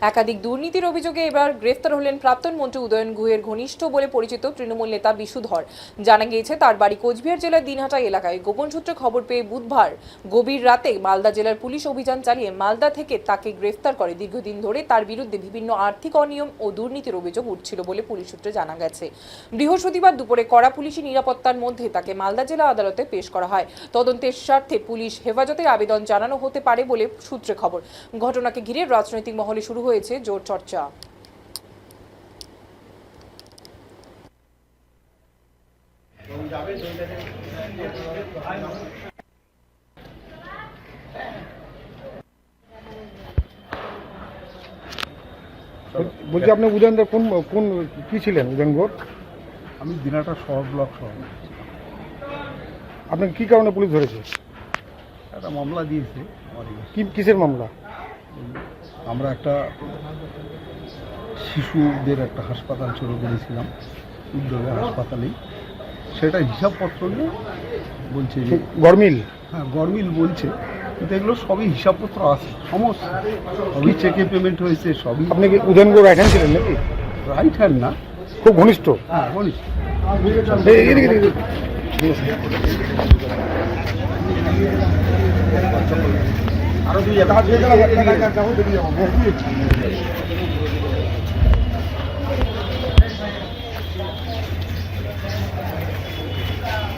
একাধিক দুর্নীতির অভিযোগে এবার গ্রেফতার হলেন প্রাক্তন মন্ত্রী উদয়ন গুহের ঘনিষ্ঠ বলে পরিচিত তৃণমূল নেতা বিশুধর। জানা গিয়েছে তার বাড়ি কোচবিহার জেলার দিনহাটা এলাকায়। গোপন সূত্রে খবর পেয়ে বুধবার গভীর রাতে মালদা জেলার পুলিশ অভিযান চালিয়ে মালদা থেকে তাকে গ্রেফতার করে। দীর্ঘদিন ধরে তার বিরুদ্ধে বিভিন্ন আর্থিক অনিয়ম ও দুর্নীতির অভিযোগ উঠছিল বলে পুলিশ সূত্রে জানা গেছে। বৃহস্পতিবার দুপুরে কড়া পুলিশি নিরাপত্তার মধ্যে তাকে মালদা জেলা আদালতে পেশ করা হয়। তদন্তের স্বার্থে পুলিশ হেফাজতের আবেদন জানানো হতে পারে বলে সূত্রে খবর। ঘটনাকে ঘিরে রাজনৈতিক মহলে শুরু হয়েছে জোর চর্চা। বলছি আপনি উদয়নদার কোন কোন কি ছিলেন উদয়ন গোর? আমি দিনাটা শহর ব্লক সভাপতি। আপনাকে কি কারণে পুলিশ ধরেছে? একটা মামলা দিয়েছে কি কিসের মামলা? আমরা একটা শিশুদের একটা হাসপাতাল শুরু করেছিলাম উদ্যোগে হাসপাতালেই, সেটা হিসাবপত্র নিয়ে বলছে যে গরমিল। হ্যাঁ গরমিল বলছে, কিন্তু এগুলো সবই হিসাবপত্র আছে, সমস্ত সবই চেকে পেমেন্ট হয়েছে সবই। আপনি কি উদয়ন গোর রাইট হ্যান্ড ছিলেন নাকি? রাইট হ্যান্ড না, খুব ঘনিষ্ঠ? হ্যাঁ ঘনিষ্ঠ। আরো